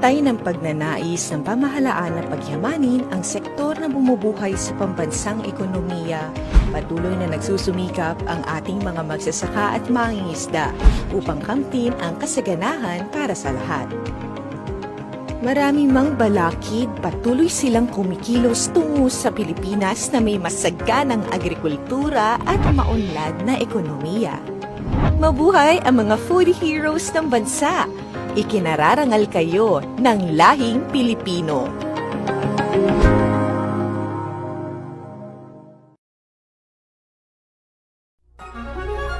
Batay ng pagnanais ng pamahalaan na pagyamanin ang sektor na bumubuhay sa pambansang ekonomiya, patuloy na nagsusumikap ang ating mga magsasaka at mangingisda upang kamtin ang kasaganahan para sa lahat. Marami mang balakid, patuloy silang kumikilos tungo sa Pilipinas na may masaganang agrikultura at maunlad na ekonomiya. Mabuhay ang mga food heroes ng bansa! Ikinararangal kayo ng lahing Pilipino.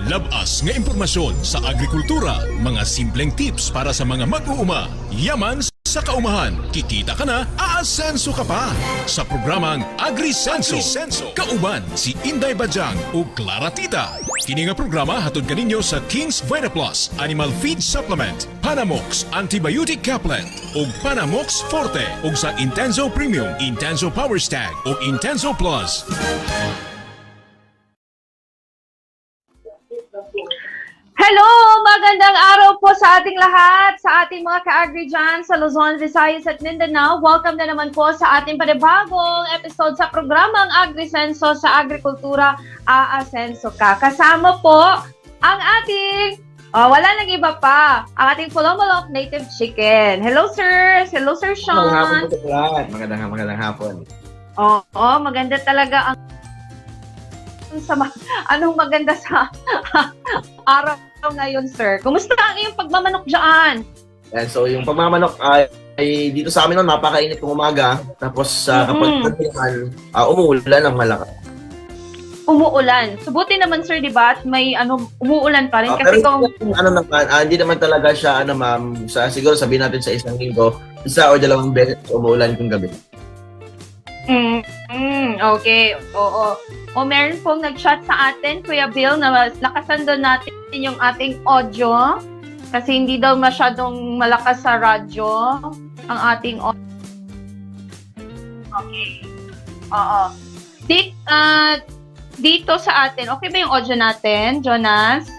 Labas nga impormasyon sa agrikultura, mga simpleng tips para sa mga mag-uuma, yaman sa kaumahan, kikita ka na, aasenso ka pa. Sa programang AgriSenso, kauban si Inday Bajang o Clara Tita. Kini nga programa hatod kaninyo sa King's VitaPlus Animal Feed Supplement, Panamox Antibiotic Caplet o Panamox Forte o sa Intenso Premium, Intenso Power Stag o Intenso Plus. Hello! Magandang araw po sa ating lahat, sa ating mga ka-agri dyan sa Luzon, Visayas at Mindanao. Welcome na naman po sa ating panibagong episode sa programang AgriSenso sa Agrikultura, Aasenso Ka. Kasama po ang ating, wala nang iba pa, ang ating Pulomolok Native Chicken. Hello sir! Hello sir Sean! Magandang hapon. Oo, maganda talaga ang anong maganda sa araw ngayon, sir? Kumusta ang iyong pagmamanok dyan? And so, yung pagmamanok ay dito sa amin noon, napakainit ng umaga. Tapos, kapag umuulan ng malakas. Umuulan. So, buti naman, sir, di ba? At may umuulan pa rin. Kasi pero hindi naman talaga siya, ma'am, siguro sabihin natin sa isang linggo, isa o dalawang beses umuulan kung gabi. Okay. Oo. O meron pong nag-chat sa atin, Kuya Bill, na lakasan doon natin yung ating audio kasi hindi daw masyadong malakas sa radyo ang ating audio. Okay. Oo. Dito sa atin, okay ba yung audio natin, Jonas?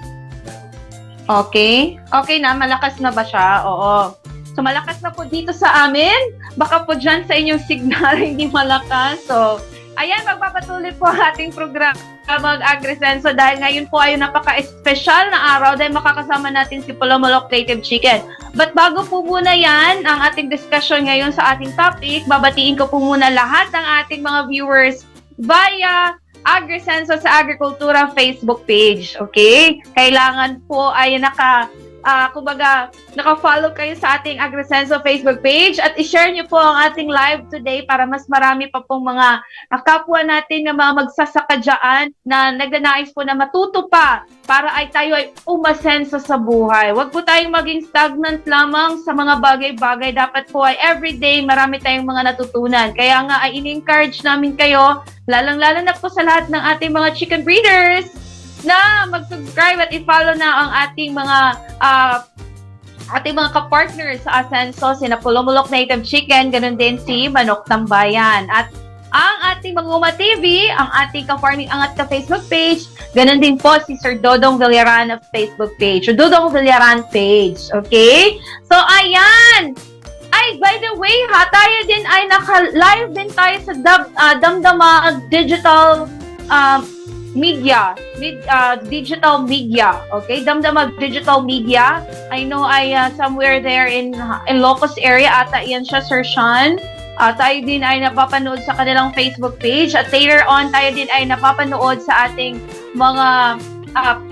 Okay. Okay na, malakas na ba siya? Oo. So, malakas na po dito sa amin. Baka po dyan sa inyong signal hindi malakas. So, ayan, magpapatuloy po ang ating programa mag-AgriSenso dahil ngayon po ay napaka-espesyal na araw dahil makakasama natin si Pulomolok Native Chicken. But bago po muna yan, ang ating discussion ngayon sa ating topic, babatiin ko po muna lahat ng ating mga viewers via AgriSenso sa Agrikultura Facebook page. Okay? Kailangan po ay naka-follow kayo sa ating AgriSenso Facebook page at i-share nyo po ang ating live today para mas marami pa pong mga kapwa natin na mga magsasaka dyan na nagnanais po na matuto pa para ay tayo ay umasenso sa buhay. Huwag po tayong maging stagnant lamang sa mga bagay-bagay. Dapat po ay everyday marami tayong mga natutunan. Kaya nga ay in-encourage namin kayo, lalang-lalo na po sa lahat ng ating mga chicken breeders, na mag-subscribe at i-follow na ang ating mga ka-partners sa Asenso, sina Pulomolok Native Chicken, ganun din si Manok Tambayan. At ang ating Mag-Uma TV, ang ating ka-Farming Angat ka Facebook page, ganun din po si Sir Dodong Villaran of Facebook page, o Dodong Villaran page. Okay? So, ayan! Ay, by the way, tayo din ay naka-live din tayo sa Damdama Digital digital media, okay? Damdama Digital Media. I know somewhere there in Ilocos area ata yan siya, Sir Sean. Tayo din ay napapanood sa kanilang Facebook page at later on tayo din ay napapanood sa ating mga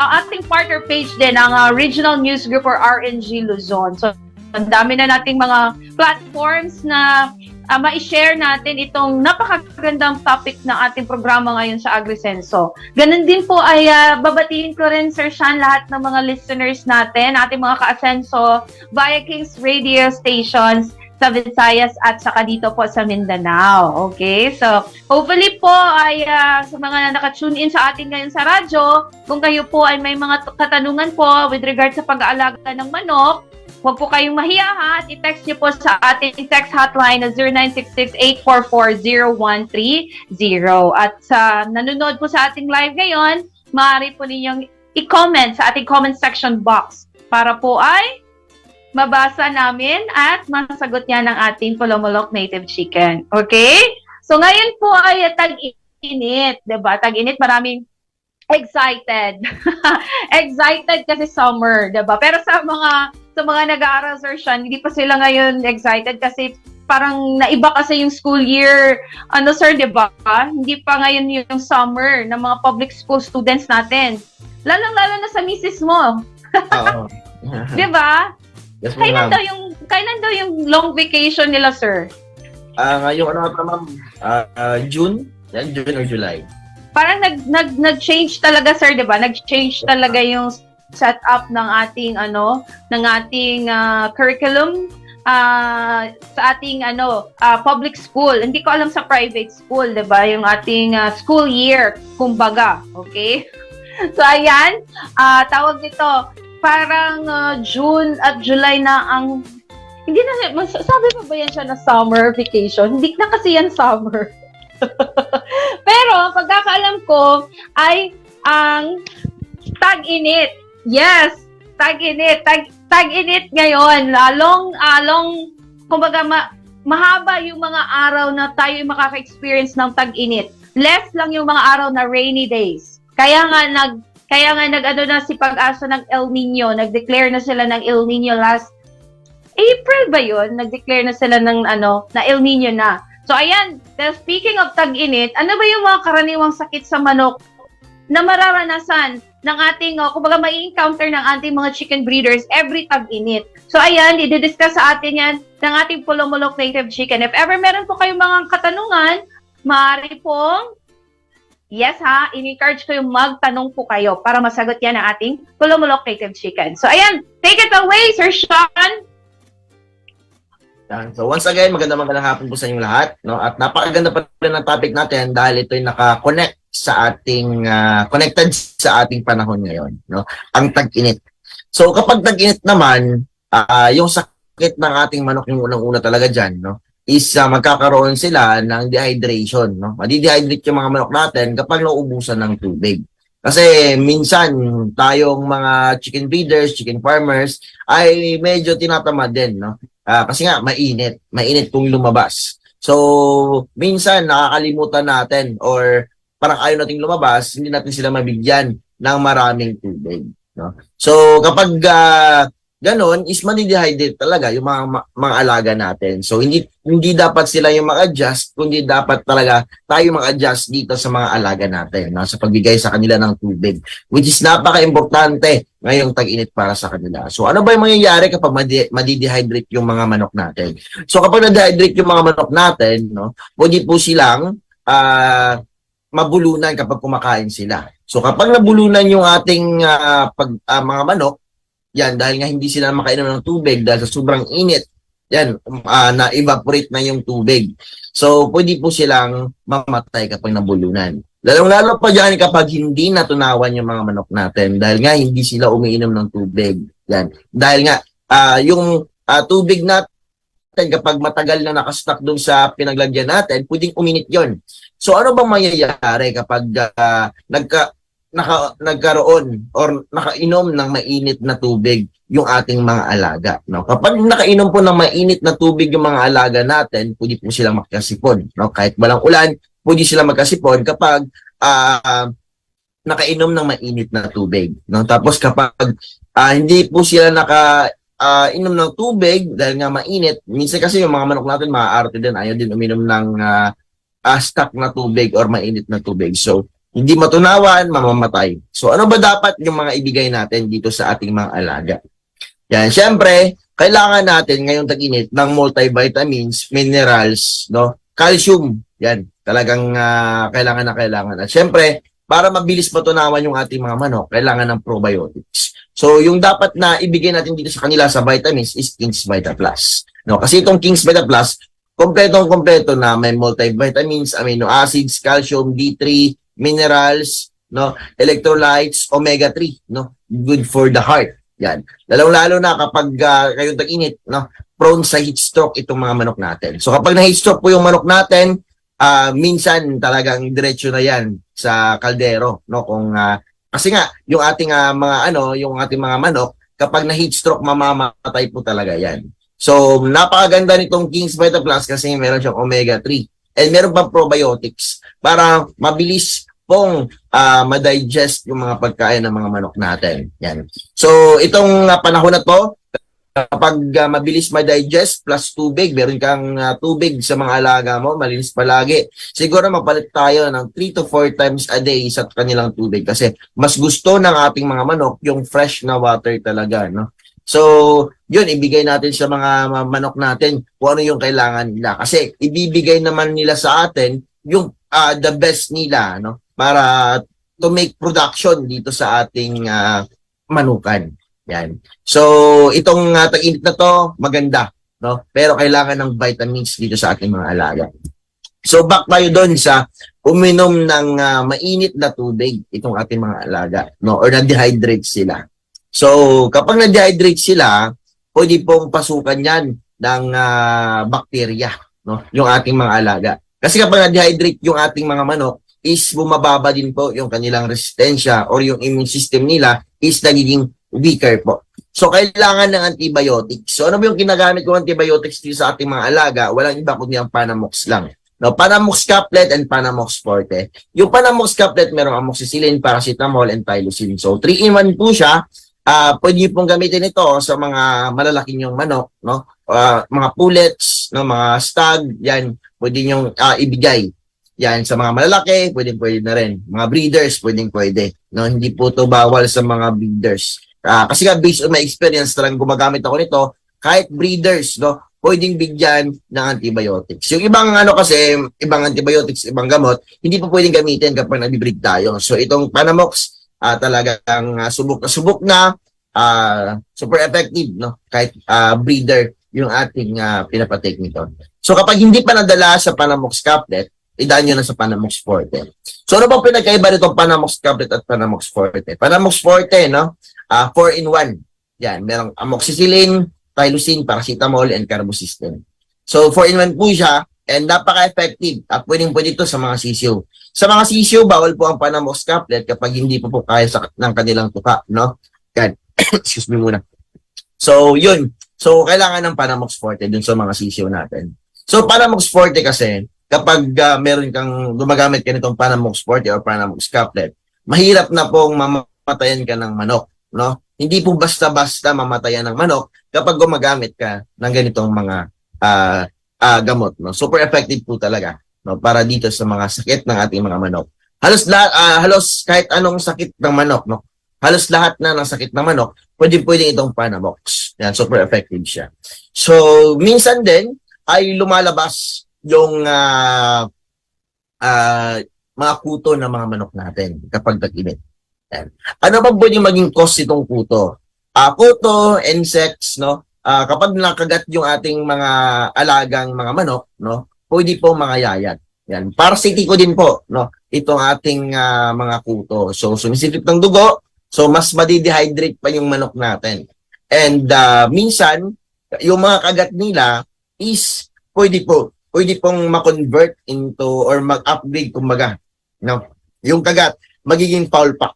ating partner page din ang Regional News Group or RNG Luzon. So, ang dami na nating mga platforms na ma-share natin itong napakagandang topic ng ating programa ngayon sa AgriSenso. Ganun din po ay babatiin ko rin, Sir Sean, lahat ng mga listeners natin, ating mga ka-Asenso via King's Radio stations sa Visayas at saka dito po sa Mindanao. Okay? So, hopefully po ay sa mga naka-tune in sa atin ngayon sa radyo, kung kayo po ay may mga katanungan po with regard sa pag-aalaga ng manok, huwag po kayong mahiya ha, at i-text niyo po sa ating text hotline na 0966-844-0130. At sa nanonood po sa ating live ngayon, maaari po ninyong i-comment sa ating comment section box para po ay mabasa namin at masagot niya ng ating Polomolok Native Chicken. Okay? So ngayon po ay tag-init, 'di ba? Tag-init, maraming excited. Excited kasi summer, 'di ba? Pero sa mga nag-aaral, Sir Sean, hindi pa sila ngayon excited kasi parang naiba kasi yung school year. Ano, sir, 'di ba? Hindi pa ngayon yung summer ng mga public school students natin. Lalong-lalo na sa misis mo. Oo. 'Di ba? Yes, ma'am. Kailan daw yung long vacation nila, sir? Ngayong ano pa, ma'am? June? Yan, June or July. Parang nag-change talaga, sir, 'di ba? Nag-change talaga yung setup ng ating curriculum sa ating public school. Hindi ko alam sa private school, 'di ba? Yung ating school year, kumbaga, okay? So ayan, tawag nito, parang June at July na ang hindi na sabi pa ba yan siya na summer vacation? Hindi na kasi yan summer. Pero pagkakaalam ko ay ang tag-init. Yes, tag-init. Tag-init ngayon. Long kumbaga mahaba yung mga araw na tayo makaka-experience ng tag-init. Less lang yung mga araw na rainy days. Kaya nga na si Pag-asa ng El Nino, nag-declare na sila ng El Nino last April ba yun? Nag-declare na sila ng na El Nino na. So ayan, speaking of tag-init, ano ba yung mga karaniwang sakit sa manok na mararanasan ng ating, kumbaga mai-encounter ng ating mga chicken breeders every tag-init? So ayan, i-discuss sa atin yan ng ating Polomolok Native Chicken. If ever meron po kayong mga katanungan, maaari pong yes ha, in-encourage ko yung magtanong po kayo para masagot yan ng ating Polomolok Native Chicken. So ayan, take it away, Sir Sean! So once again, magandang hapon po sa inyong lahat. No? At napakaganda pa rin ang topic natin dahil ito'y naka-connect sa ating, connected sa ating panahon ngayon. No? Ang tag-init. So kapag tag-init naman, yung sakit ng ating manok yung unang-una talaga dyan, no? Is magkakaroon sila ng dehydration. No? Madi-dehydrate yung mga manok natin kapag nauubusan ng tubig. Kasi minsan tayong mga chicken breeders, chicken farmers ay medyo tinatamad din, no? Kasi nga mainit kung lumabas. So minsan nakakalimutan natin or parang ayaw nating lumabas, hindi natin sila mabigyan ng maraming tubig, no? So kapag ganon is mani-dehydrate talaga yung mga alaga natin. So hindi dapat sila yung mag-adjust, kundi dapat talaga tayo mag-adjust dito sa mga alaga natin, no? Sa pagbigay sa kanila ng tubig, which is napaka-importante ngayong tag-init para sa kanila. So ano ba yung mangyayari kapag madi-dehydrate yung mga manok natin? So kapag na-dehydrate yung mga manok natin, no, pwede po silang mabulunan kapag kumakain sila. So kapag nabulunan yung ating mga manok, yan, dahil nga hindi sila makainom ng tubig dahil sa sobrang init, yan, na-evaporate na yung tubig. So, pwede po silang mamatay kapag nabulunan. Lalong-lalo pa dyan kapag hindi natunawan yung mga manok natin dahil nga hindi sila umiinom ng tubig. Yan. Dahil nga, yung tubig natin kapag matagal na nakastock dun sa pinaglagyan natin, pwedeng uminit yon. So, ano bang mangyayari kapag nagkaroon or nakainom ng mainit na tubig yung ating mga alaga, no? Kapag nakainom po ng mainit na tubig yung mga alaga natin, pwede po silang magkasipon, no? Kahit walang ulan, pwede silang magkasipon kapag nakainom ng mainit na tubig, no? Tapos kapag hindi po sila inom ng tubig dahil nga mainit, minsan kasi yung mga manok natin maaarte din, ayaw din uminom ng stock na tubig or mainit na tubig. So hindi matunawan, mamamatay. So ano ba dapat yung mga ibigay natin dito sa ating mga alaga? Yan, syempre, kailangan natin ngayong tag-init ng multivitamins, minerals, no? Calcium. Yan, talagang kailangan na kailangan. At syempre, para mabilis matunawan yung ating mga manok, kailangan ng probiotics. So yung dapat na ibigay natin dito sa kanila sa vitamins is King's Vita Plus. No? Kasi itong King's Vita Plus, kompleto na may multivitamins, amino acids, calcium, D3, minerals, no, electrolytes, omega-3, no, good for the heart. Yan. Lalong-lalo na kapag kayong tag-init, no, prone sa heat stroke itong mga manok natin. So kapag na-heat stroke po yung manok natin, minsan talagang diretso na yan sa kaldero, no, kung kasi nga yung ating yung ating mga manok kapag na heat stroke, mamamatay po talaga yan. So, napakaganda nitong King's Vita Plus kasi meron siyang omega-3. And meron pang probiotics para mabilis pong ma-digest yung mga pagkain ng mga manok natin. Yan. So, itong panahon na to, kapag mabilis ma-digest plus tubig, meron kang tubig sa mga alaga mo, malinis palagi. Siguro mapalit tayo ng 3 to 4 times a day sa kanilang tubig kasi mas gusto ng ating mga manok yung fresh na water talaga, no? So, yun, ibigay natin sa mga manok natin kung ano yung kailangan nila. Kasi ibibigay naman nila sa atin yung the best nila, no? Para to make production dito sa ating manukan. Yan. So, itong tag-init na to, maganda, no? Pero kailangan ng vitamins dito sa ating mga alaga. So, back tayo doon sa uminom ng mainit na tubig itong ating mga alaga, no? Or na-dehydrate sila. So, kapag na-dehydrate sila, pwede pong pasukan yan ng bakterya, no? Yung ating mga alaga. Kasi kapag na-dehydrate yung ating mga manok, is bumababa din po yung kanilang resistensya or yung immune system nila is nagiging weaker po. So, kailangan ng antibiotics. So, ano ba yung ginagamit kong antibiotics dito sa ating mga alaga? Walang iba kundi ang Panamox lang. No, Panamox Caplet and Panamox Forte. Yung Panamox Caplet, merong amoxicillin, paracetamol, and tylosin. So, 3-in-1 po siya. Pwede niyo pong gamitin ito sa mga malalaki niyong manok, no? Mga pullets, no? Mga stag, yan, pwede niyong ibigay. Yan, sa mga malalaki, pwede na rin. Mga breeders, pwede. No? Hindi po ito bawal sa mga breeders. Kasi nga, based on my experience, talagang gumagamit ako nito, kahit breeders, no, pwedeng bigyan ng antibiotics. Yung ibang kasi, ibang antibiotics, ibang gamot, hindi po pwedeng gamitin kapag nag-breed tayo. So, itong Panamox, talagang subok na, super effective, no, kahit breeder yung ating pinapatake nito. So, kapag hindi pa nadala sa Panamox Caplet, idaan nyo na sa Panamox Forte. So, ano bang pinagkaiba nitong Panamox Caplet at Panamox Forte? Panamox Forte, no? 4-in-1. Yan, merong amoxicillin, tylosin, paracetamol, and carbocysteine. So, 4-in-1 po siya, and napaka-effective. At pwede ito sa mga sisiyo. Sa mga sisiyo, bawal po ang Panamox Caplet kapag hindi po kaya ng kanilang tuka, no? Yan. Excuse me muna. So, yun. So, kailangan ng Panamox Forte dun sa mga sisiyo natin. So, Panamox Forte kasi, kapag meron kang gumagamit ka nitong Panamox Forte or Panamox Caplet, mahirap na pong mamatayan ka ng manok, no? Hindi po basta-basta mamatayan ng manok kapag gumagamit ka ng ganitong mga gamot, no? Super effective po talaga, no? Para dito sa mga sakit ng ating mga manok. Halos kahit anong sakit ng manok, no? Halos lahat na ng sakit ng manok, pwede itong Panamox. Yan, super effective siya. So, minsan din ay lumalabas yung mga kuto ng mga manok natin kapag tag-init. Ano ba pwede maging cause itong kuto? Kuto, insects, no? Kapag nakagat yung ating mga alagang mga manok, no? Pwede po mga yayat. Yan. Parasitiko din po, no? Itong ating mga kuto. So, sumisipit ng dugo, so mas madi-dehydrate pa yung manok natin. And minsan, yung mga kagat nila is pwede pong ma-convert into or mag-upgrade kumbaga, no? Yung kagat magiging foul pox.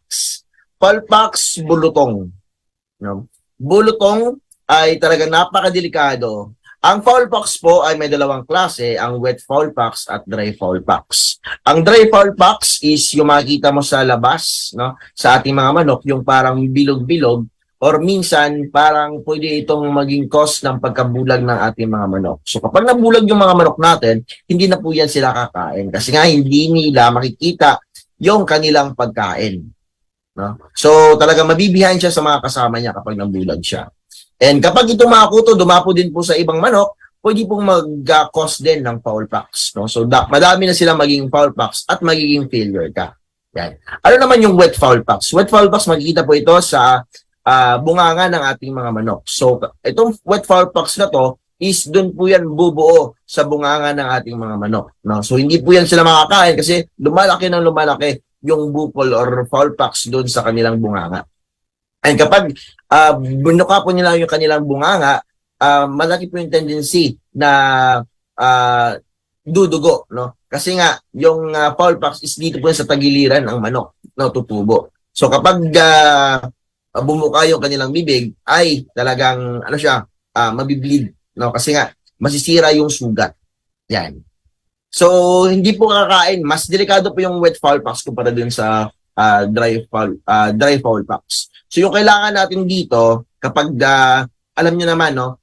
Foul pox, bulutong, no? Bulutong ay talaga napakadelikado. Ang foul pox po ay may dalawang klase, ang wet foul pox at dry foul pox. Ang dry foul pox is yung makikita mo sa labas, no, sa ating mga manok, yung parang bilog-bilog, or minsan parang pwede itong maging cause ng pagkabulag ng ating mga manok. So kapag nabulag yung mga manok natin, hindi na po yan sila kakain kasi nga hindi nila makikita yung kanilang pagkain, no? So talaga mabibihan siya sa mga kasama niya kapag nabulag siya. And kapag itong mga kuto dumapo din po sa ibang manok, pwede pong mag-cause din ng foul pox, no? So madami na sila maging foul pox at magiging failure ka. Yan. Ano naman yung wet foul pox? Wet foul pox, makikita po ito sa bunganga ng ating mga manok. So, itong wet foul pox na to is dun po yan bubuo sa bunganga ng ating mga manok, no? So, hindi po yan sila makakain kasi lumalaki yung bukol or foul pox dun sa kanilang bunganga. And kapag bunuka po nila yung kanilang bunganga, malaki po yung tendency na dudugo, no? Kasi nga, yung foul pox is dito po sa tagiliran ng manok, no? Tutubo. So, kapag bumuka yung kanilang bibig, ay talagang, ano siya, mabibleed, no? Kasi nga, masisira yung sugat. Yan. So, hindi po kakain. Mas delikado po yung wet fowl pox kumpara dun sa dry fowl pox. So, yung kailangan natin dito, kapag, alam nyo naman, no,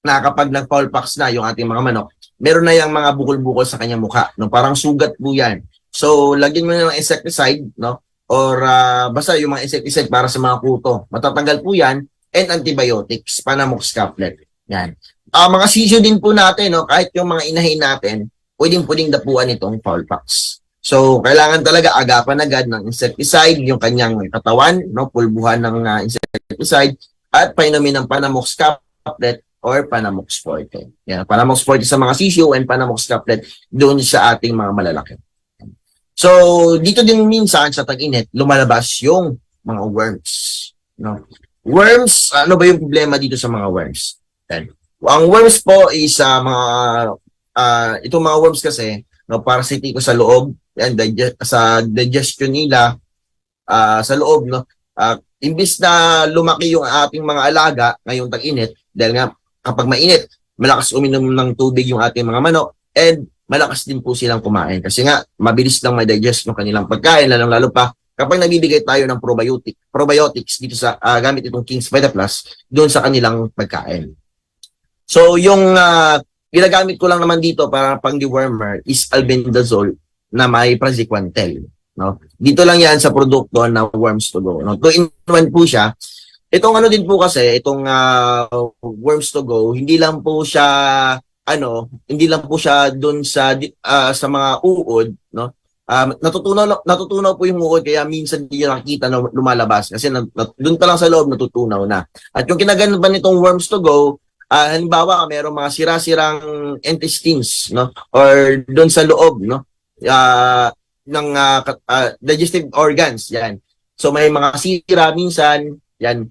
na kapag nag-fowl pox na yung ating mga manok, meron na yung mga bukol-bukol sa kanyang mukha, no? Parang sugat po yan. So, lagyan mo na ng insecticide, no? Or basta yung mga insecticide para sa mga kuto. Matatanggal po yan, and antibiotics, Panamox caplet. Yan. Mga sisyo din po natin, no? Kahit yung mga inahin natin, pwedeng dapuan itong fowl pox. So, kailangan talaga agapan agad ng insecticide, yung kanyang katawan, no? Pulbuhan ng insecticide, at painumin ng Panamox caplet or Panamox forte. Yan, Panamox forte sa mga sisyo and Panamox caplet doon sa ating mga malalaki. So, dito din minsan sa tag-init, lumalabas yung mga worms. No? Worms, ano ba yung problema dito sa mga worms? Yan. Ang worms po is itong mga worms kasi, no, parasitiko sa loob, yan, sa digestion nila, sa loob, no, imbis na lumaki yung ating mga alaga ngayong tag-init, dahil nga kapag mainit, malakas uminom ng tubig yung ating mga manok, and malakas din po silang kumain. Kasi nga, mabilis lang ma-digest yung kanilang pagkain, lalong-lalo pa kapag nagbibigay tayo ng probiotics dito sa gamit itong King's Vita Plus doon sa kanilang pagkain. So, yung ginagamit ko lang naman dito para pang-dewormer is albendazole na may praziquantel. No? Dito lang yan sa produkto na Worms to Go. No? 2-in-1 po siya. Itong ano din po kasi, itong Worms to Go, hindi lang po siya doon sa mga uod, no? Natutunaw po yung uod, kaya minsan hindi nyo nakikita na lumalabas kasi doon pa lang sa loob natutunaw na. At yung kinaganda nitong Worms to Go, halimbawa merong mga sira-sirang intestines, no? Or doon sa loob, no? Ng digestive organs, yan. So may mga sira minsan, yan,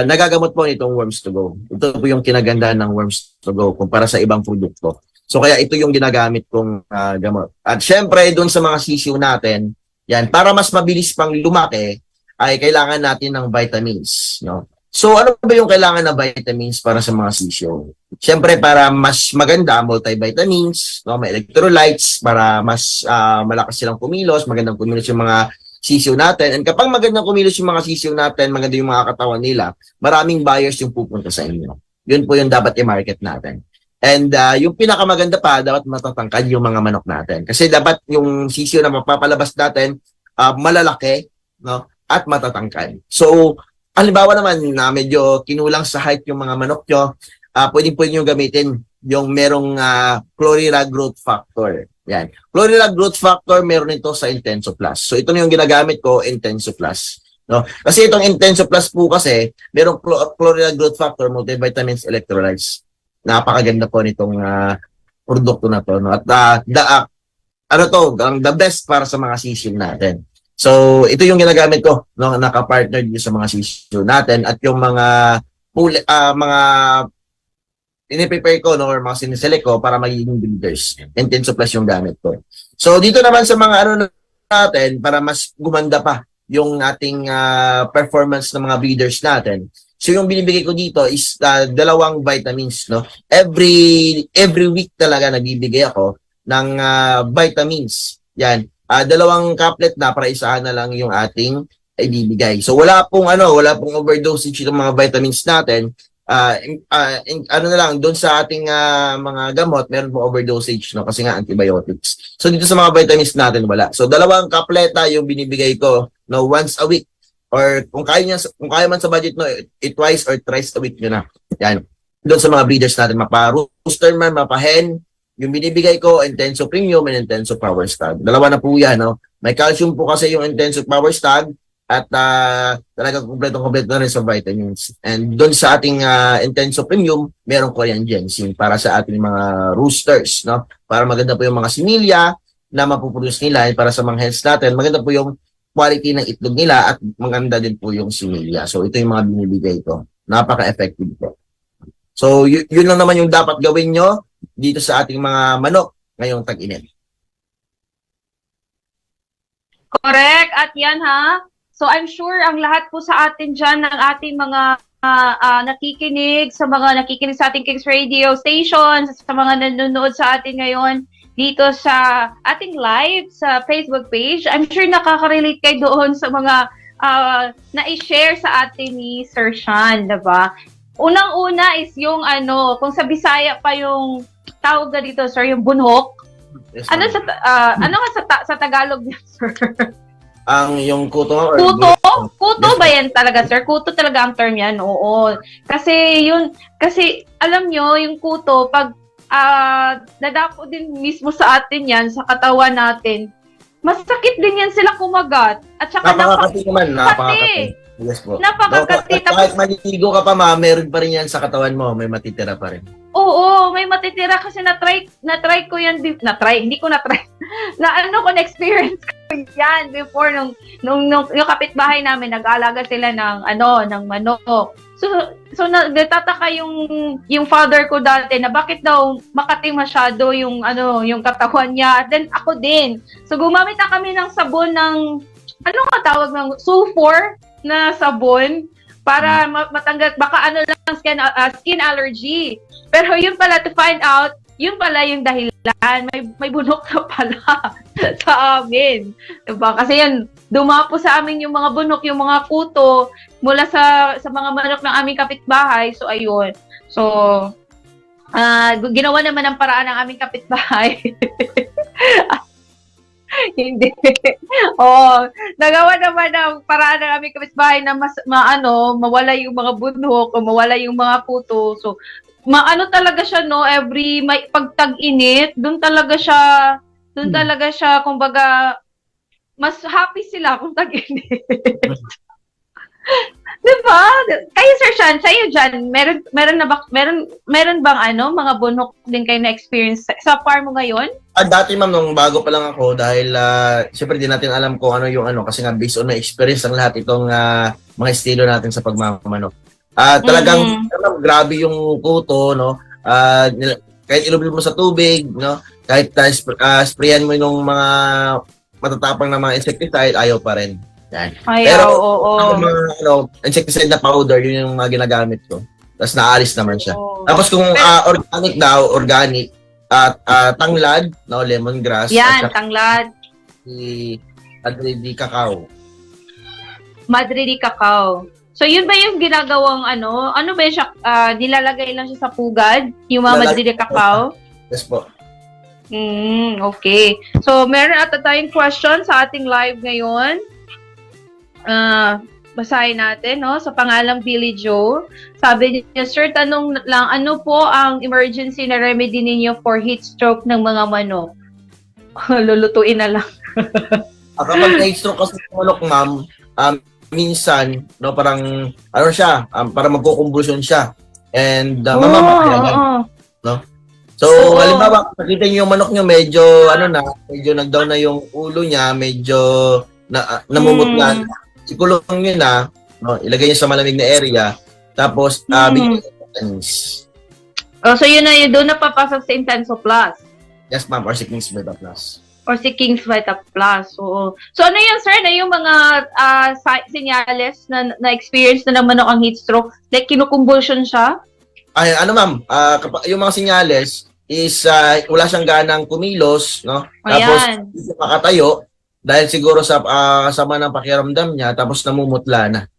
nagagamot po nitong Worms to Go. Ito po yung kinaganda ng Worms to Go kumpara sa ibang produkto. So kaya ito yung ginagamit kong gamot. At syempre, doon sa mga sisiw natin, yan, para mas mabilis pang lumaki, ay kailangan natin ng vitamins. No? So ano ba yung kailangan ng vitamins para sa mga sisiw? Syempre, para mas maganda, multivitamins, no? May electrolytes, para mas malakas silang kumilos, magandang kumilos yung mga sisiw natin. And kapag magandang kumilos yung mga sisiw natin, maganda yung mga katawan nila, maraming buyers yung pupunta sa inyo. Yun po yung dapat i-market natin. And yung pinakamaganda pa, dapat matatangkad yung mga manok natin. Kasi dapat yung sisiw na mapapalabas natin, malalaki, no? At matatangkad. So, halimbawa naman na medyo kinulang sa height yung mga manok nyo, pwede nyo gamitin yung merong Chlorella growth factor. Yan. Chlorella growth factor, meron ito sa Intenso Plus. So, ito na yung ginagamit ko, Intenso Plus. No? Kasi itong Intenso Plus po kasi, merong Chlorella growth factor, multivitamins, electrolytes. Napakaganda po nitong produkto na to. No? At the best para sa mga sisiw natin. So, ito yung ginagamit ko, no? Naka-partner dito sa mga sisiw natin at yung mga ini-prepare ko, no, or mga siniselect ko para magiging breeders. Intenso Plus yung gamit ko. So, dito naman sa mga natin, para mas gumanda pa yung ating performance ng mga breeders natin. So, yung binibigay ko dito is 2 vitamins, no? Every week talaga nagbibigay ako ng vitamins. Yan. 2 caplet na para isahan na lang yung ating ibibigay. So, wala pong overdosage ng mga vitamins natin. Na lang, doon sa ating mga gamot, meron po overdosage, no? Kasi nga antibiotics. So, dito sa mga vitamins natin, wala. So, 2 kapleta yung binibigay ko, no, once a week. Or kung kaya man sa budget, no, twice or thrice a week nyo na. Yan. Doon sa mga breeders natin, mapa-rooster man, mapa-hen, yung binibigay ko, Intenso Premium and Intenso Power Stag. 2 na po yan, no? May calcium po kasi yung Intenso Power Stag, at talagang kompleto na rin sa vitamins. And doon sa ating Intenso Premium, merong Korean ginseng para sa ating mga roosters, no? Para maganda po yung mga similya na mapuproduce nila, para sa mga hens natin, maganda po yung quality ng itlog nila at maganda din po yung similya. So ito yung mga binibigay ko. Napaka-effective po. So yun lang naman yung dapat gawin nyo dito sa ating mga manok ngayong tag-init. Correct. At yan ha. So I'm sure ang lahat po sa atin dyan, ng ating mga nakikinig sa ating Kings Radio stations, sa mga nanonood sa atin ngayon dito sa ating live sa Facebook page, I'm sure nakaka-relate kayo doon sa mga na-i-share sa atin ni Sir Sean, diba? Unang-una is yung kung sa Bisaya pa yung tawag na dito, sir, yung bunhok. Yes, Ano ma'am. sa Tagalog niya, sir? Yung kuto or Kuto? Kuto Yes, ba yan talaga, sir? Kuto talaga ang term yan, oo. Kasi alam nyo, yung kuto, pag nadapo din mismo sa atin yan, sa katawan natin, masakit din yan sila kumagat. At saka napakakati naman, napakakati. Yes po. Napakakati. Kahit maliligo ka pa, meron pa rin yan sa katawan mo, may matitira pa rin. Oo, may matitira kasi na-try ko yan, hindi ko na-try. Na-experience ko yan before nung yung kapitbahay namin, nag-aalaga sila ng manok. So nagtataka yung father ko dati na bakit daw makati masyado yung katawan niya. Then ako din. So gumamit na kami ng sabon ng tawag ng sulfur na sabon para matanggal baka lang skin allergy. Pero yun pala, to find out, yun pala yung dahilan. May bunok na pala sa amin. Diba? Kasi yan, dumapo sa amin yung mga bunok, yung mga kuto mula sa mga manok ng aming kapitbahay. So, ayun. So, ginawa naman ang paraan ng aming kapitbahay. Hindi. Nagawa naman ang paraan ng aming kapitbahay na mawala yung mga bunhok o mawala yung mga kuto. So, talaga siya, no, pag tag-init, doon talaga siya, kumbaga, mas happy sila kung tag-init. Diba? Kayo, Sir Sean, sa'yo dyan, meron bang mga bunhok din kayo na-experience sa farm mo ngayon? Dati, ma'am, nung bago pa lang ako, dahil siyempre di natin alam kung ano yung kasi nga based on my experience ang lahat itong mga estilo natin sa pagmamanok. Talagang grabe yung kuto, no? Kahit ilubil mo sa tubig, no? Kahit sprayan mo yung mga matatapang na mga insecticide, ayaw pa rin. Yan. Pero ang mga insecticide na powder, yun yung mga ginagamit ko. Tapos naalis naman siya. Tapos kung organic daw, organic, tanglad, no, lemongrass. Yan, tanglad. Madre di cacao. Madre di cacao. So, yun ba yung ginagawang ano ba yun siya, nilalagay lang siya sa pugad? Yung mga Madre di cacao? Yes po. Okay. So, meron ata tayong question sa ating live ngayon. Basahin natin, no? Sa pangalang Billy Joe. Sabi niya, sir, tanong lang, ano po ang emergency na remedy ninyo for heat stroke ng mga manok? Lulutuin na lang. Kapag heat stroke kasi ng manok, ma'am, minsan, no, parang, siya, para magkukumbulsyon siya. And, mamamakayagan. No? So, halimbawa, nakita niyo yung manok niyo, medyo, medyo nag-down na yung ulo niya, medyo, namumutlan. Ikulong nyo na, no, ilagay niyo sa malamig na area, tapos, bigyan niyo so yun na yun, doon na papasok sa Intenso Plus. Yes, ma'am, or si King's Vita Plus. Or si King's Vita Plus. Oo. So ano yun, sir, na yung mga senyales na experience na naman ang heat stroke? Like, kinukumbulsion siya? Ay, ma'am, yung mga senyales is wala siyang ganang kumilos, no? Tapos, hindi siya makatayo dahil siguro sa sama ng pakiramdam niya, tapos namumutla na.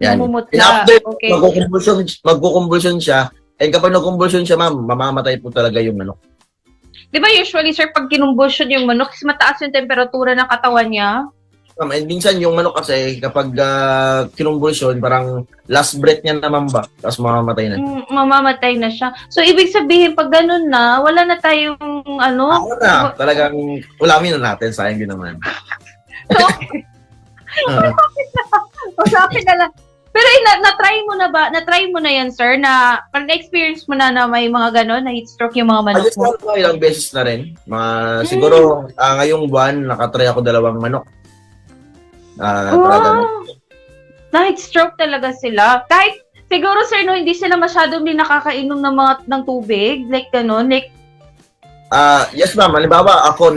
Yan. Namumutla. After, Okay. magkukumbulsyon siya, and kapag nagkumbulsyon siya, ma'am, mamamatay po talaga yung manok. Di ba usually, sir, pag kinumbulsion yung manok, mataas yung temperatura ng katawan niya? Ma'am, and minsan yung manok kasi kapag kinumbulsyon, parang last breath niya naman ba, tapos mamamatay na. Mamamatay na siya. So, ibig sabihin, pag ganun na, wala na tayong Talagang ulamin na natin, sayang din naman. So, okay na lang. Pero na-try mo na yan, sir, na parang na-experience mo na may mga gano'n, na heat stroke yung mga manok mo? Ayos ilang beses na rin. Siguro, ngayong buwan, nakatry ako 2 manok. Na heat stroke talaga sila. Kahit, siguro, sir, no, hindi sila masyadong din nakakainom ng tubig, like gano'n, like, Yes ma'am, halimbawa ako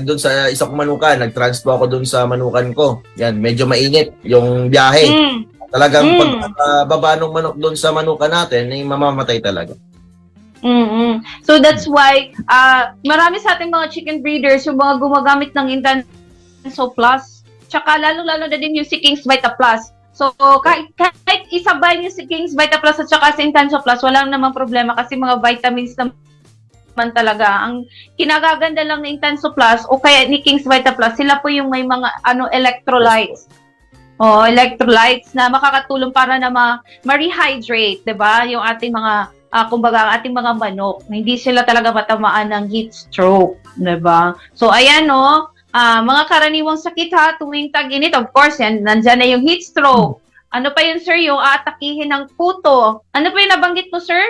doon sa isa kong manukan, nag-transpo ako doon sa manukan ko. Yan, medyo mainit yung biyahe. Talagang pagbaba ng manok doon sa manukan natin, ay mamamatay talaga. So that's why marami sa ating mga chicken breeders yung mga gumagamit ng Intenso Plus. Tsaka lalo-lalo na din yung si King's Vita Plus. So kahit isabay niyo si King's Vita Plus at saka si Intenso Plus, wala namang problema kasi mga vitamins naman talaga. Ang kinagaganda lang ng Intenso Plus o kaya ni King's Vita Plus, sila po yung may mga electrolytes. Electrolytes na makakatulong para na ma-rehydrate, 'di ba? Yung ating mga kumbaga ang ating mga manok, hindi sila talaga matamaan ng heat stroke, 'di ba? So ayan mga karaniwang sakit ha tuwing tag-init, of course, yan nandiyan na yung heat stroke. Ano pa yun, sir? Yung aatakihin ng puto. Ano pa yung nabanggit mo, sir?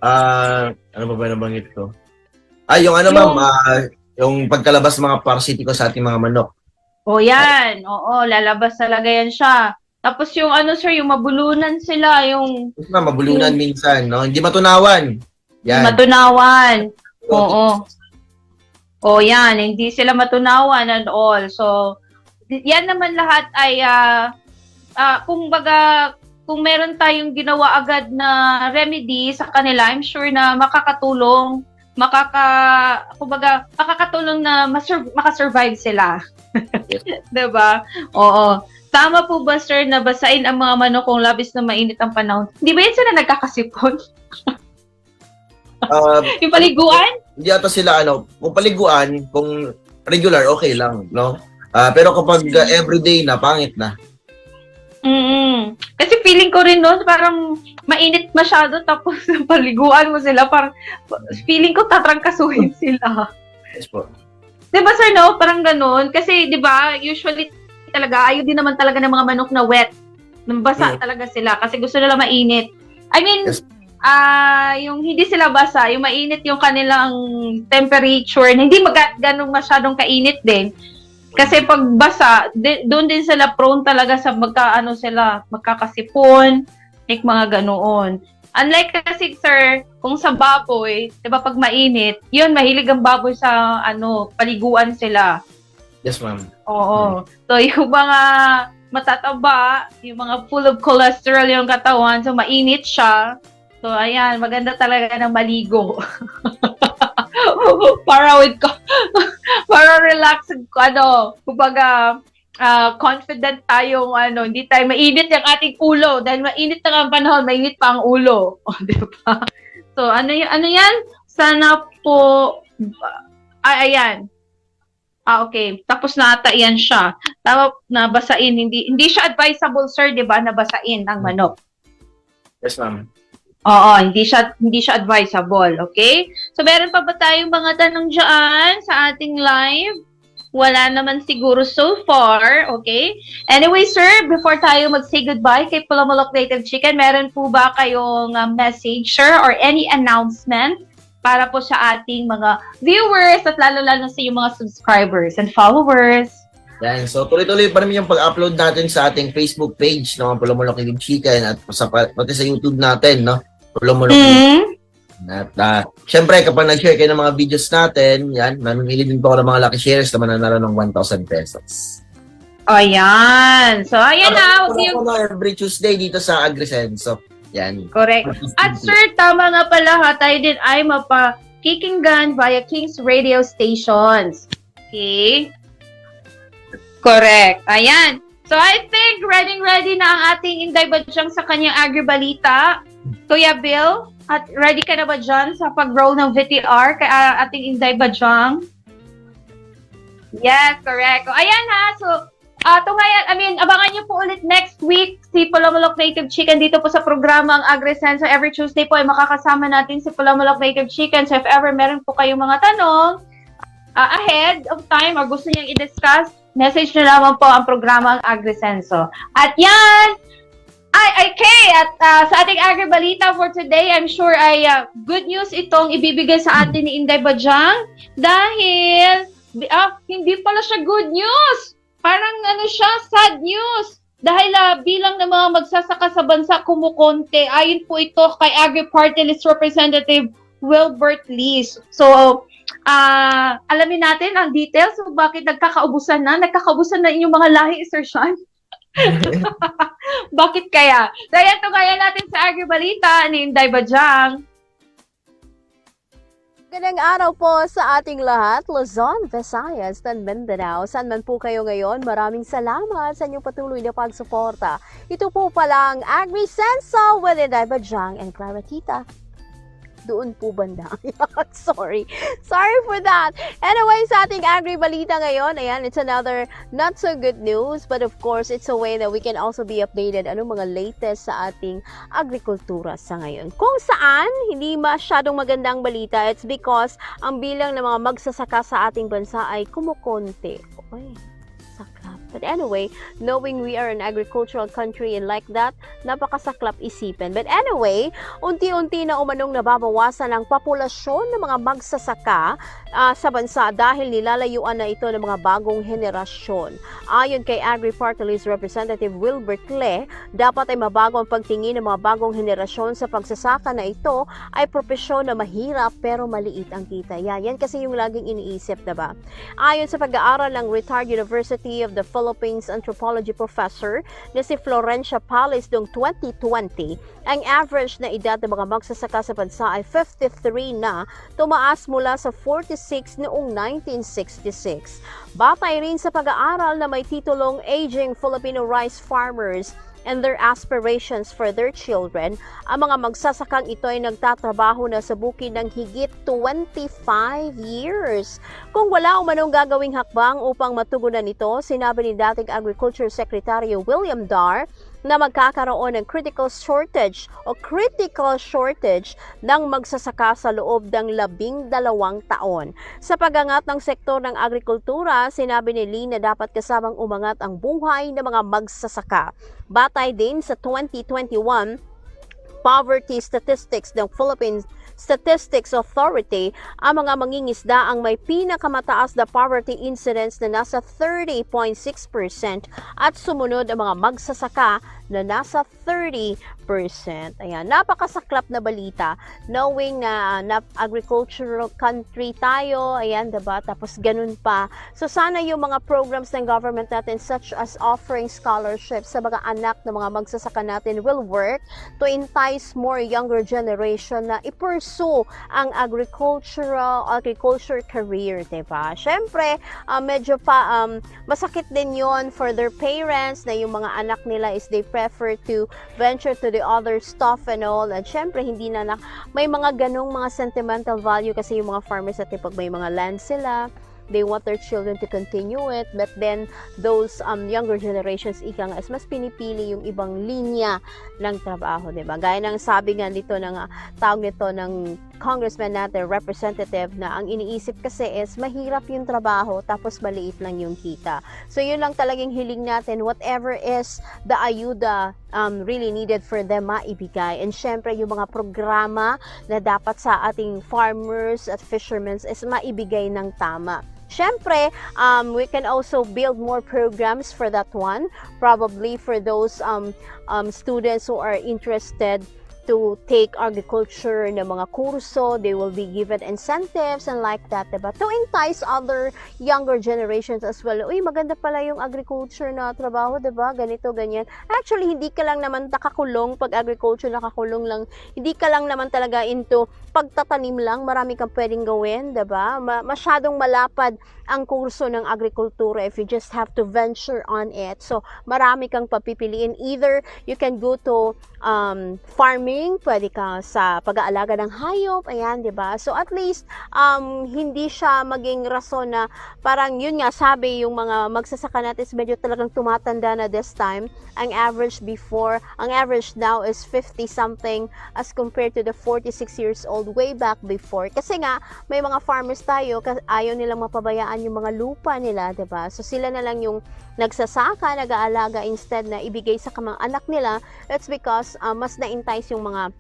Ano ba nabanggit ko? Yung ma'am, yung pagkalabas ng mga parasitiko sa ating mga manok. Yan. Oo, lalabas talaga yan siya. Tapos yung sir, yung mabulunan sila, yung... Mabulunan minsan, no? Hindi matunawan. Yan. Matunawan. Yan. Hindi sila matunawan and all. So, yan naman lahat ay, kumbaga, kung meron tayong ginawa agad na remedy sa kanila, I'm sure na makakatulong, makakatulong na makasurvive sila. Yes. Diba? Oo. Tama po ba, sir, na basain ang mga manok kung labis na mainit ang panahon? Hindi ba yan sila nagkakasipon? Yung paliguan? Hindi ata sila, kung paliguan, kung regular, okay lang, no? Pero kapag everyday na, pangit na. Kasi feeling ko rin noon, parang mainit masyado, tapos paliguan mo sila, parang feeling ko tatrangkasuhin sila. Yes po. Diba, sir, no? Parang ganun. Kasi, diba, usually talaga, ayaw din naman talaga ng mga manok na wet. Basa talaga sila kasi gusto nila mainit. I mean, yes. Yung hindi sila basa, yung mainit yung kanilang temperature, hindi ganun masyadong kainit din. Kasi pag basa, doon din sila prone talaga sa magkakasipon, like mga ganoon. Unlike kasi, sir, kung sa baboy, 'di ba pag mainit, 'yun mahilig ang baboy sa paliguan sila. Yes, ma'am. Oo. So yung mga matataba, yung mga full of cholesterol yung katawan, so mainit siya. So ayan, maganda talaga ng maligo. para relax, kumbaga, confident tayong, hindi tayo mainit yung ating ulo. Dahil mainit na ang panahon, mainit pa ang ulo. Diba? So, ano yan? Sana po, ayan. Okay. Tapos na ata yan siya. Tama na basain. Hindi siya advisable, sir, diba, na basain ang manok. Yes, ma'am. Oo, hindi siya advisable, okay? So, meron pa ba tayong mga tanong dyan sa ating live? Wala naman siguro so far, okay? Anyway, sir, before tayo mag-say goodbye kay Pulamalok Native Chicken, meron po ba kayong message, sir, or any announcement para po sa ating mga viewers at lalo-lalo sa yung mga subscribers and followers? Yan. So, tuloy-tuloy pa naman yung pag-upload natin sa ating Facebook page, no? Pulamalok Native Chicken at pati sa YouTube natin, no? Pulamalok At syempre, kapag nag-share kayo ng mga videos natin, yan, mamimili din po ako ng mga lucky shares na mananalo ng 1,000 pesos. Ayan. So, ayan na. Every Tuesday dito sa AgriSenso. Yan. Correct. At sir, tama nga pala ha, tayo din ay mapakikinggan via King's radio stations. Okay? Correct. Ayan. So, I think ready na ang ating Inday Badyang sa kanyang Agribalita. Kuya Bill, at ready ka na ba dyan sa pag-roll ng VTR kay ating Inday Badyang? Yes, correct. Ayan ha. So, abangan nyo po ulit next week si Pulamalok Native Chicken dito po sa programa ang AgriSenso. Every Tuesday po ay makakasama natin si Pulamalok Native Chicken. So, if ever meron po kayong mga tanong ahead of time or gusto niyang i-discuss, message nyo lamang po ang programa ang AgriSenso. At yan! At sa ating Agribalita for today, I'm sure ay good news itong ibibigay sa atin ni Inday Badyang dahil hindi pala siya good news. Parang siya, sad news. Dahil bilang ng mga magsasaka sa bansa kumukonte, ayon po ito kay Agri-Party List Representative Wilbert Lees. So, alamin natin ang details kung bakit nagkakaubusan na inyong mga lahi, Sir Sean. Bakit kaya? So, ayan, tugayan natin sa Agribalita ni Inday Bajang. Magandang araw po sa ating lahat, Luzon, Visayas, and Mindanao. Saan man po kayo ngayon, maraming salamat sa inyong patuloy na pagsuporta. Ito po pala ang AgriSenso with Inday Bajang and Claritita. Doon po banda. Sorry for that. Anyway, sa ating Agri-Balita ngayon, ayan, it's another not so good news, but of course, it's a way that we can also be updated ano mga latest sa ating agrikultura sa ngayon. Kung saan, hindi masyadong magandang balita, it's because ang bilang ng mga magsasaka sa ating bansa ay kumukonti. Okay. Saklap. But anyway, knowing we are an agricultural country and like that, napakasaklap isipin. But anyway, unti-unti na umanong nababawasan ang populasyon ng mga magsasaka sa bansa dahil nilalayuan na ito ng mga bagong henerasyon. Ayon kay Agri-Party List Representative Wilbert Le, dapat ay mabago ang pagtingin ng mga bagong henerasyon sa pagsasaka na ito ay propesyon na mahirap pero maliit ang kita. Yan kasi yung laging iniisip, diba? Ayon sa pag-aaral ng retired University of the Philippines anthropology professor na si Florencia Palis noong 2020, ang average na edad ng mga magsasaka sa bansa ay 53 na, tumaas mula sa 46 noong 1966. Batay rin sa pag-aaral na may titulong Aging Filipino Rice Farmers and Their Aspirations for Their Children, ang mga magsasakang ito ay nagtatrabaho na sa bukid ng higit 25 years. Kung wala umanong gagawing hakbang upang matugunan ito, sinabi ni dating Agriculture Secretary William Dar na magkakaroon ng critical shortage ng magsasaka sa loob ng 12 taon. Sa pagangat ng sektor ng agrikultura, sinabi ni Lee na dapat kasamang umangat ang buhay ng mga magsasaka. Batay din sa 2021 poverty statistics ng Philippine Statistics Authority, ang mga mangingisda ang may pinakamataas na poverty incidence na nasa 30.6% at sumunod ang mga magsasaka na nasa 30%. Ayan, napakasaklap na balita knowing na agricultural country tayo, ayan, diba? Tapos ganun pa. So sana yung mga programs ng government natin such as offering scholarships sa mga anak ng mga magsasaka natin will work to entice more younger generation na i-pursue ang agriculture career, diba? Syempre, medyo pa masakit din yon for their parents na yung mga anak nila is they prefer to venture to the other stuff and all. At syempre, hindi na may mga ganong mga sentimental value kasi yung mga farmers at pag may mga land sila, they want their children to continue it, but then those younger generations ika nga is mas pinipili yung ibang linya ng trabaho, diba? Gaya ng sabi nga dito ng tawag nito ng congressman natin, representative, na ang iniisip kasi is mahirap yung trabaho tapos maliit lang yung kita. So yun lang talagang hiling natin, whatever is the ayuda really needed for them maibigay. And syempre yung mga programa na dapat sa ating farmers at fishermen is maibigay ng tama. Syempre, we can also build more programs for that one, probably for those students who are interested to take agriculture na mga kurso, they will be given incentives and like that, diba? To entice other younger generations as well. Uy, maganda pala yung agriculture na trabaho, diba? Ganito, ganyan. Actually, hindi ka lang naman nakakulong pag agriculture, nakakulong lang. Hindi ka lang naman talaga into pagtatanim lang. Marami kang pwedeng gawin, diba? Masyadong malapad ang kurso ng agrikultura if you just have to venture on it. So, marami kang papipiliin. Either you can go to farming, pwede ka sa pag-aalaga ng hayop, ayan, diba? So, at least, hindi siya maging rason na parang yun nga, sabi yung mga magsasaka natin is medyo talagang tumatanda na this time. Ang average now is 50-something as compared to the 46 years old way back before. Kasi nga, may mga farmers tayo, ayaw nilang mapabayaan yung mga lupa nila, diba? So, sila na lang yung nagsasaka, nag-aalaga instead na ibigay sa mga anak nila. It's because mas na-entice yung mga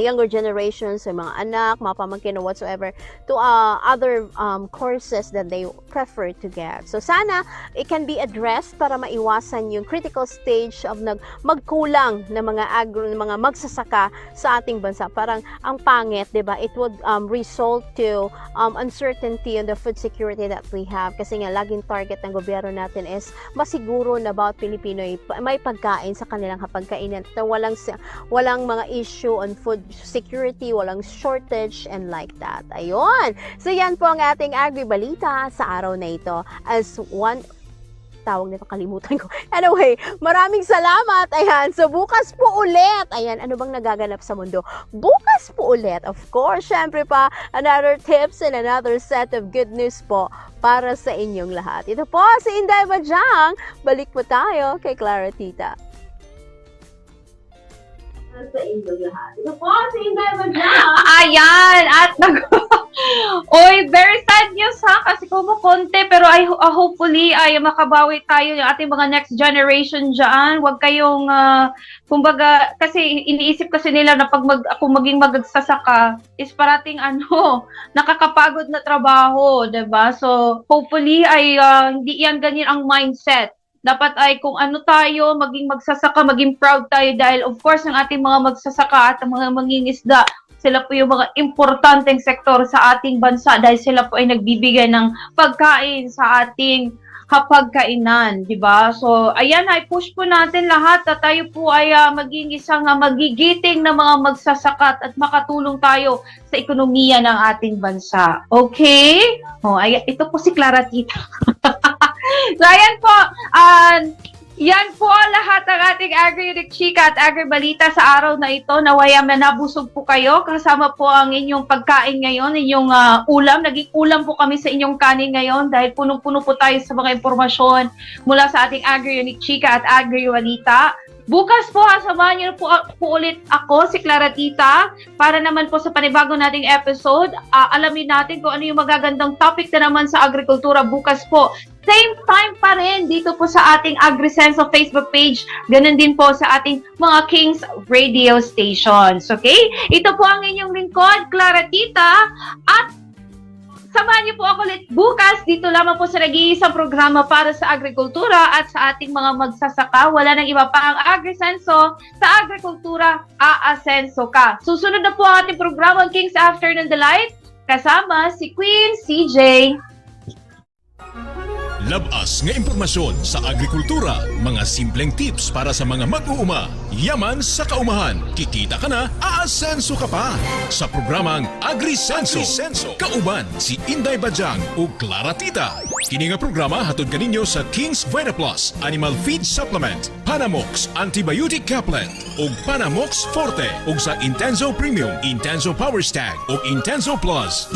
younger generations, sa mga anak, mga pamangkin or whatsoever, to other courses that they prefer to get. So sana it can be addressed para maiwasan yung critical stage of magkulang na mga magsasaka sa ating bansa. Parang ang pangit, 'di ba? It would result to uncertainty in the food security that we have, kasi nga laging target ng gobyerno natin is masiguro na bawat Pilipino may pagkain sa kanilang hapagkainan, na walang mga issue on food security, walang shortage and like that. Ayun. So yan po ang ating agri-balita sa araw na ito. As one tawag nito, kalimutan ko. Anyway, maraming salamat. Ayan, so bukas po ulit. Ayan, ano bang nagaganap sa mundo? Bukas po ulit. Of course, syempre pa, another tips and another set of good news po para sa inyong lahat. Ito po si Inday Bajang. Balik po tayo kay Clara Tita. Sa inyong lahat. Ito po si Inday Bajang. Ayan, at Oy, very sad news ha, kasi kumukonte, pero hopefully ay makabawi tayo yung ating mga next generation dyan. Huwag kayong, kumbaga, kasi iniisip kasi nila na pag kung maging magsasaka is parating nakakapagod na trabaho, 'di ba? So, hopefully ay hindi yan ganyan ang mindset. Dapat ay kung ano tayo, maging magsasaka, maging proud tayo dahil of course ang ating mga magsasaka at ang mga mangingisda, sila po yung mga importanteng sektor sa ating bansa dahil sila po ay nagbibigay ng pagkain sa ating hapagkainan, di ba? So, ayan, ay push po natin lahat na tayo po ay maging isang magigiting na mga magsasakat at makatulong tayo sa ekonomiya ng ating bansa. Okay? Oh, ayan, ito po si Clara Tita. So, ayan po, yan po lahat ng ating Agri Chika at Agri Balita sa araw na ito. Naway nabusog po kayo. Kasama po ang inyong pagkain ngayon, inyong ulam. Naging ulam po kami sa inyong kanin ngayon dahil punong-puno po tayo sa mga impormasyon mula sa ating Agri Chika at Agri Balita. Bukas po, samahan niyo po ulit ako, si Clara Tita, para naman po sa panibago nating episode. Alamin natin kung ano yung magagandang topic na naman sa agrikultura bukas po. Same time pa rin dito po sa ating AgriSenso Facebook page. Ganun din po sa ating mga Kings radio stations. Okay? Ito po ang inyong lingkod, Clara Tita. At samahan niyo po ako ulit bukas dito lamang po sa nag-iisang programa para sa agrikultura at sa ating mga magsasaka. Wala nang iba pa ang AgriSenso. Sa agrikultura, aasenso ka. Susunod na po ang ating programa, Kings Afternoon Delight. Kasama si Queen CJ. Labas nga impormasyon sa agrikultura, mga simpleng tips para sa mga mag-uuma, yaman sa kaumahan, kikita ka na, aasenso ka pa. Sa programang AgriSenso, kauban si Inday Bajang o Clara Tita. Kini nga programa hatod kaninyo sa King's VitaPlus Animal Feed Supplement, Panamox Antibiotic Caplet ug Panamox Forte ug sa Intenso Premium, Intenso Power Stag ug Intenso Plus.